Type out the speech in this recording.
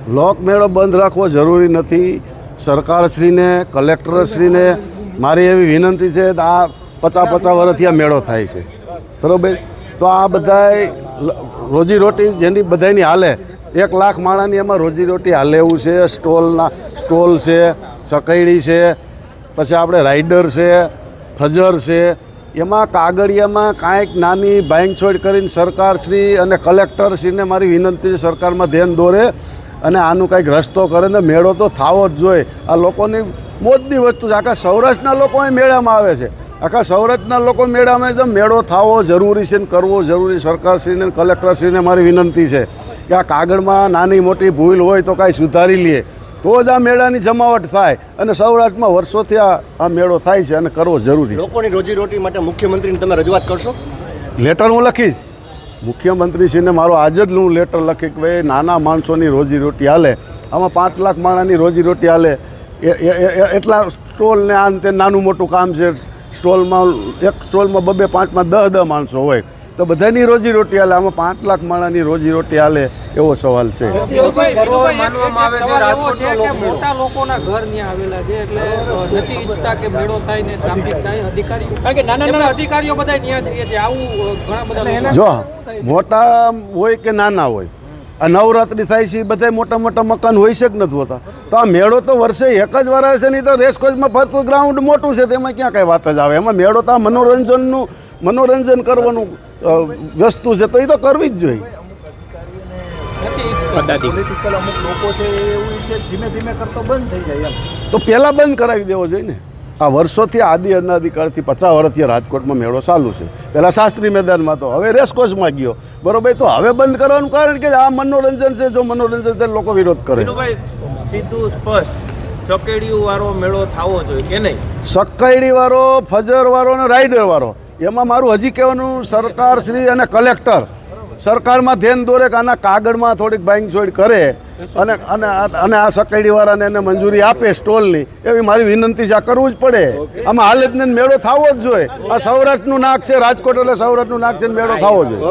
લોકમેળો બંધ રાખવો જરૂરી નથી. સરકારશ્રીને, કલેક્ટરશ્રીને મારી એવી વિનંતી છે. આ 50 વર્ષથી આ મેળો થાય છે, બરાબર? તો આ બધાય રોજીરોટી જેની બધાની હાલે, 1 લાખ માણસની એમાં રોજીરોટી હાલે એવું છે. સ્ટોલ છે, સકૈડી છે, પછી આપણે રાઈડર છે, ફજર છે. એમાં કાગળિયામાં કાંઈક નાની બાંધછોડ કરીને સરકારશ્રી અને કલેક્ટરશ્રીને મારી વિનંતી છે, સરકારમાં ધ્યાન દોરે અને આનું કંઈક રસ્તો કરે ને મેળો તો થવો જ જોઈએ. આ લોકોની મોજની વસ્તુ છે. આખા સૌરાષ્ટ્રના લોકો અહીં મેળામાં આવે છે. આખા સૌરાષ્ટ્રના લોકો મેળામાં એકદમ મેળો થવો જરૂરી છે ને કરવો જરૂરી. સરકારશ્રીને કલેક્ટરશ્રીને મારી વિનંતી છે કે આ કાગળમાં નાની મોટી ભૂલ હોય તો કાંઈ સુધારી લે તો જ આ મેળાની જમાવટ થાય. અને સૌરાષ્ટ્રમાં વર્ષોથી આ મેળો થાય છે અને કરવો જરૂરી છે. લોકોની રોજીરોટી માટે મુખ્યમંત્રીને તમે રજૂઆત કરશો? લેટર હું લખીશ મુખ્યમંત્રીશ્રીને. મારો આજે જ હું લેટર લખી કે ભાઈ નાના માણસોની રોજીરોટી હાલે. આમાં 5 લાખ માણસની રોજીરોટી હાલે. એટલા સ્ટોલ ને આ તે નાનું મોટું કામ છે. સ્ટોલમાં એક સ્ટોલમાં 2, 5, 10 માણસો હોય તો બધાની રોજીરોટી હાલે. આમાં 5 લાખ માણસની રોજીરોટી હાલે એવો સવાલ છે. મોટા લોકોના ઘર ત્યાં આવેલા છે એટલે નથી ઈચ્છતા કે મેળો થાય ને ટ્રાફિક થાય. અધિકારીઓ કારણ કે નાના અધિકારીઓ બધા ત્યાં જ રહે છે. આવું ઘણા બધા જો મોટા હોય કે નાના હોય, આ નવરાત્રિ થાય છે, બધા મોટા મોટા મકાન હોય છે કે નથી હોતા. તો આ મેળો તો વર્ષે એક જ વાર આવે છે. નહીં તો રેસકોર્સમાં ફરતું ગ્રાઉન્ડ મોટું છે તેમાં ક્યાં કાંઈ વાત જ આવે. એમાં મેળો તો આ મનોરંજન કરવાનું વસ્તુ છે તો એ તો કરવી જ જોઈએ. તો પહેલાં બંધ કરાવી દેવો જોઈએ ને. આ વર્ષોથી આદિ અનાદિકાળથી 50 વર્ષથી રાજકોટમાં મેળો ચાલુ છે. પહેલાં શાસ્ત્રી મેદાનમાં તો, હવે રેસકોર્સમાં ગયો, બરોબર? તો હવે બંધ કરવાનું કારણ કે આ મનોરંજન છે. જો મનોરંજન છે લોકો વિરોધ કરે. સીધું સ્પષ્ટ સકેડીયું વાળો મેળો થવો જોઈએ કે નહીં? સકૈડી વાળો, ફજર વાળો અને રાઈડર વાળો. એમાં મારું હજી કહેવાનું સરકારશ્રી અને કલેક્ટર સરકારમાં ધ્યાન દોરે કે આના કાગળમાં થોડીક બાંધછોડ કરે અને આ સકૈડીવાળાને એને મંજૂરી આપે સ્ટોલની, એવી મારી વિનંતી છે. આ કરવું જ પડે. આમાં હાલત ને મેળો થવો જ જોઈએ. આ સૌરાષ્ટ્રનું નાક છે, રાજકોટ એટલે સૌરાષ્ટ્રનું નાક છે, મેળો થવો જોઈએ.